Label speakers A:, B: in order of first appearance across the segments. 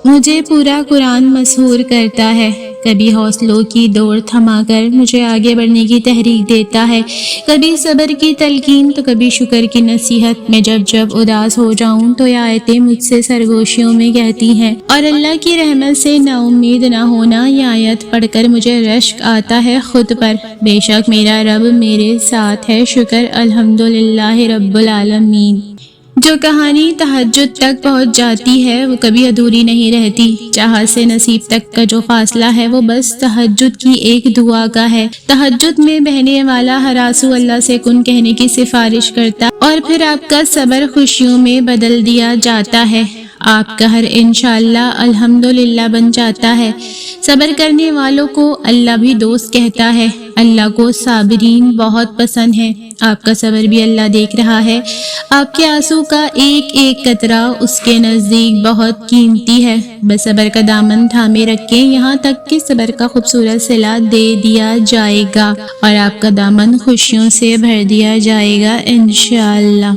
A: مجھے پورا قرآن مسحور کرتا ہے، کبھی حوصلوں کی دوڑ تھما کر مجھے آگے بڑھنے کی تحریک دیتا ہے، کبھی صبر کی تلقین تو کبھی شکر کی نصیحت۔ میں جب اداس ہو جاؤں تو یہ آیتیں مجھ سے سرگوشیوں میں کہتی ہیں، اور اللہ کی رحمت سے نا امید نہ ہونا، یہ آیت پڑھ کر مجھے رشک آتا ہے خود پر۔ بے شک میرا رب میرے ساتھ ہے، شکر الحمدللہ رب العالمین۔ جو کہانی تہجد تک پہنچ جاتی ہے وہ کبھی ادھوری نہیں رہتی۔ چاہت سے نصیب تک کا جو فاصلہ ہے وہ بس تہجد کی ایک دعا کا ہے۔ تہجد میں بہنے والا ہر آنسو اللہ سے کن کہنے کی سفارش کرتا، اور پھر آپ کا صبر خوشیوں میں بدل دیا جاتا ہے، آپ کا ہر انشاءاللہ الحمدللہ بن جاتا ہے۔ صبر کرنے والوں کو اللہ بھی دوست کہتا ہے۔ اللہ کو صابرین بہت پسند ہے۔ آپ کا صبر بھی اللہ دیکھ رہا ہے، آپ کے آنسو کا ایک ایک قطرہ اس کے نزدیک بہت قیمتی ہے۔ بس صبر کا دامن تھامے رکھیں، یہاں تک کہ صبر کا خوبصورت صلہ دے دیا جائے گا اور آپ کا دامن خوشیوں سے بھر دیا جائے گا انشاءاللہ۔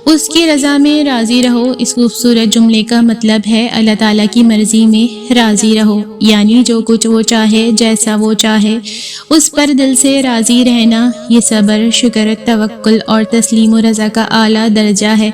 A: اس کی رضا میں راضی رہو، اس خوبصورت جملے کا مطلب ہے اللہ تعالیٰ کی مرضی میں راضی رہو، یعنی جو کچھ وہ چاہے، جیسا وہ چاہے، اس پر دل سے راضی رہنا۔ یہ صبر، شکر، توکل اور تسلیم و رضا کا اعلیٰ درجہ ہے۔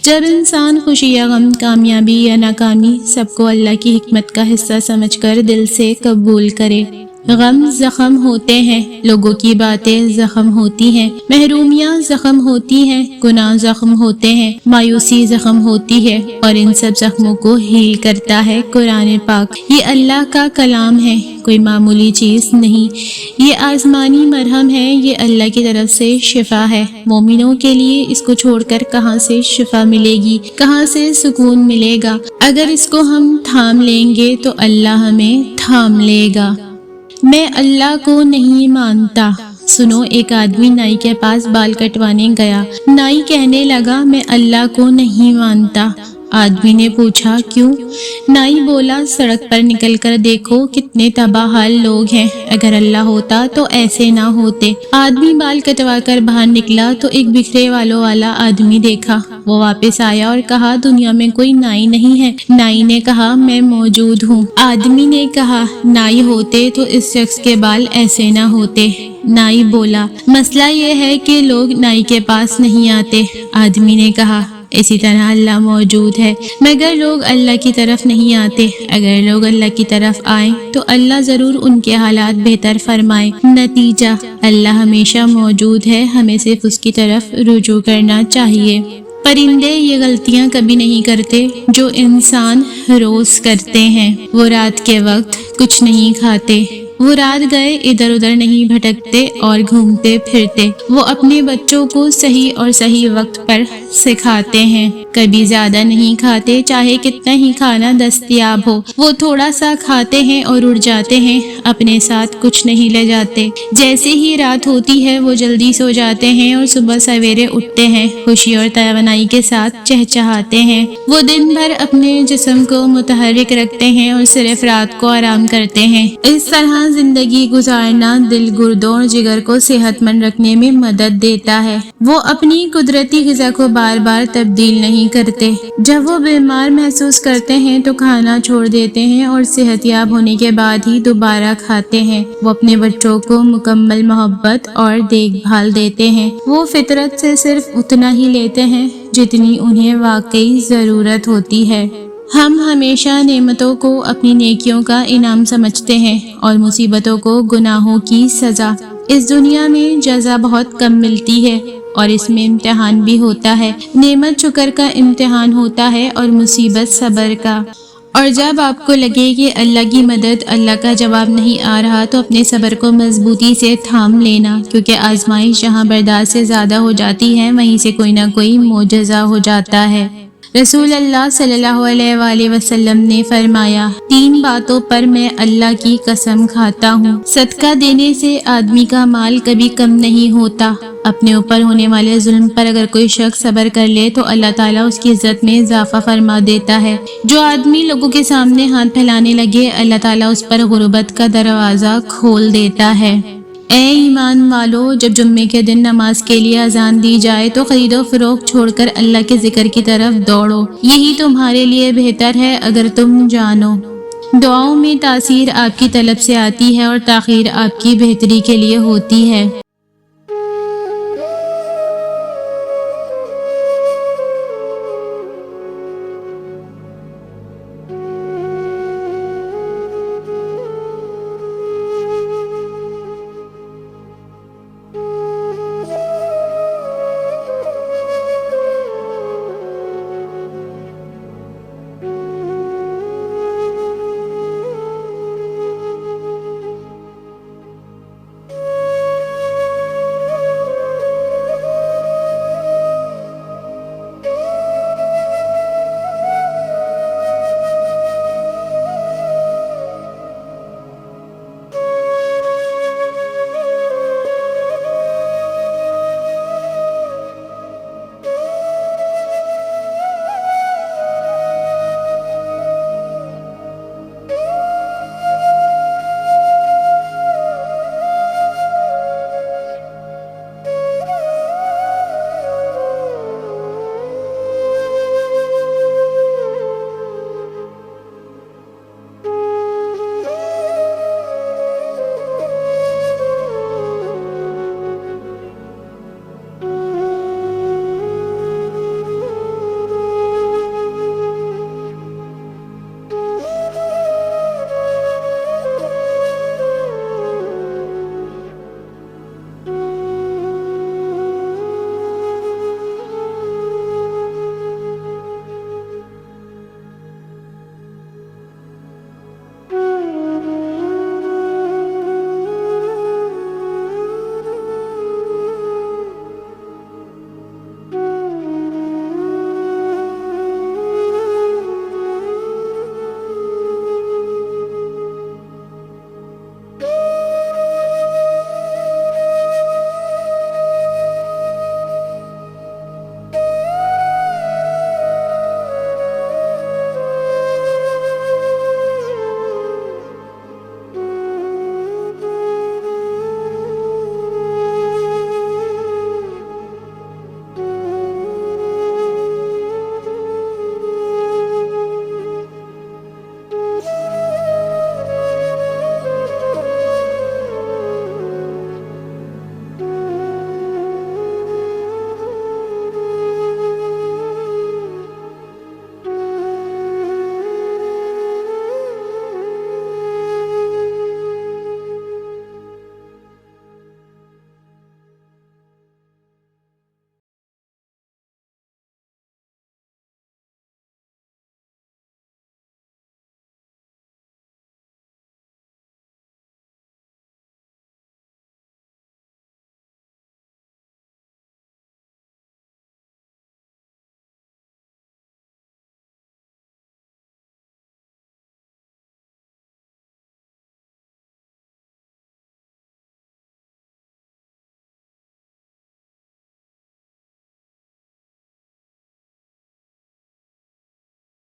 A: جب انسان خوشی یا غم، کامیابی یا ناکامی، سب کو اللہ کی حکمت کا حصہ سمجھ کر دل سے قبول کرے۔ غم زخم ہوتے ہیں، لوگوں کی باتیں زخم ہوتی ہیں، محرومیاں زخم ہوتی ہیں، گناہ زخم ہوتے ہیں، مایوسی زخم ہوتی ہے، اور ان سب زخموں کو ہیل کرتا ہے قرآن پاک۔ یہ اللہ کا کلام ہے، کوئی معمولی چیز نہیں، یہ آسمانی مرہم ہے، یہ اللہ کی طرف سے شفا ہے۔ مومنوں کے لیے اس کو چھوڑ کر کہاں سے شفا ملے گی، کہاں سے سکون ملے گا؟ اگر اس کو ہم تھام لیں گے تو اللہ ہمیں تھام لے گا۔ میں اللہ کو نہیں مانتا۔ سنو، ایک آدمی نائی کے پاس بال کٹوانے گیا۔ نائی کہنے لگا میں اللہ کو نہیں مانتا۔ آدمی نے پوچھا کیوں؟ نائی بولا سڑک پر نکل کر دیکھو کتنے تباہ حال لوگ ہیں، اگر اللہ ہوتا تو ایسے نہ ہوتے۔ آدمی بال کٹوا کر باہر نکلا تو ایک بکھرے والوں والا آدمی دیکھا۔ وہ واپس آیا اور کہا دنیا میں کوئی نائی نہیں ہے۔ نائی نے کہا میں موجود ہوں۔ آدمی نے کہا نائی ہوتے تو اس شخص کے بال ایسے نہ ہوتے۔ نائی بولا مسئلہ یہ ہے کہ لوگ نائی کے پاس نہیں آتے۔ آدمی نے کہا اسی طرح اللہ موجود ہے مگر لوگ اللہ کی طرف نہیں آتے۔ اگر لوگ اللہ کی طرف آئیں تو اللہ ضرور ان کے حالات بہتر فرمائے۔ نتیجہ اللہ ہمیشہ موجود ہے، ہمیں صرف اس کی طرف رجوع کرنا چاہیے۔ پرندے یہ غلطیاں کبھی نہیں کرتے جو انسان روز کرتے ہیں۔ وہ رات کے وقت کچھ نہیں کھاتے، وہ رات گئے ادھر ادھر نہیں بھٹکتے اور گھومتے پھرتے۔ وہ اپنے بچوں کو صحیح اور صحیح وقت پر سکھاتے ہیں، کبھی زیادہ نہیں کھاتے چاہے کتنا ہی کھانا دستیاب ہو۔ وہ تھوڑا سا کھاتے ہیں اور اڑ جاتے ہیں، اپنے ساتھ کچھ نہیں لے جاتے۔ جیسے ہی رات ہوتی ہے وہ جلدی سو جاتے ہیں اور صبح سویرے اٹھتے ہیں، خوشی اور توانائی کے ساتھ چہچہاتے ہیں۔ وہ دن بھر اپنے جسم کو متحرک رکھتے ہیں اور صرف رات کو آرام کرتے ہیں۔ اس طرح زندگی گزارنا دل، گردوں اور جگر کو صحت مند رکھنے میں مدد دیتا ہے۔ وہ اپنی قدرتی غذا کو بار بار تبدیل نہیں کرتے۔ جب وہ بیمار محسوس کرتے ہیں تو کھانا چھوڑ دیتے ہیں اور صحت یاب ہونے کے بعد ہی دوبارہ کھاتے ہیں۔ وہ اپنے بچوں کو مکمل محبت اور دیکھ بھال دیتے ہیں۔ وہ فطرت سے صرف اتنا ہی لیتے ہیں جتنی انہیں واقعی ضرورت ہوتی ہے۔ ہم ہمیشہ نعمتوں کو اپنی نیکیوں کا انعام سمجھتے ہیں اور مصیبتوں کو گناہوں کی سزا۔ اس دنیا میں جزا بہت کم ملتی ہے اور اس میں امتحان بھی ہوتا ہے۔ نعمت شکر کا امتحان ہوتا ہے اور مصیبت صبر کا۔ اور جب آپ کو لگے کہ اللہ کی مدد، اللہ کا جواب نہیں آ رہا تو اپنے صبر کو مضبوطی سے تھام لینا، کیونکہ آزمائش جہاں برداشت سے زیادہ ہو جاتی ہے وہیں سے کوئی نہ کوئی معجزہ ہو جاتا ہے۔ رسول اللہ صلی اللہ علیہ وآلہ وسلم نے فرمایا 3 باتوں پر میں اللہ کی قسم کھاتا ہوں، صدقہ دینے سے آدمی کا مال کبھی کم نہیں ہوتا۔ اپنے اوپر ہونے والے ظلم پر اگر کوئی شخص صبر کر لے تو اللہ تعالیٰ اس کی عزت میں اضافہ فرما دیتا ہے۔ جو آدمی لوگوں کے سامنے ہاتھ پھیلانے لگے اللہ تعالیٰ اس پر غربت کا دروازہ کھول دیتا ہے۔ اے ایمان والو، جب جمعے کے دن نماز کے لیے اذان دی جائے تو خرید و فروخت چھوڑ کر اللہ کے ذکر کی طرف دوڑو، یہی تمہارے لیے بہتر ہے اگر تم جانو۔ دعاؤں میں تاثیر آپ کی طلب سے آتی ہے اور تاخیر آپ کی بہتری کے لیے ہوتی ہے۔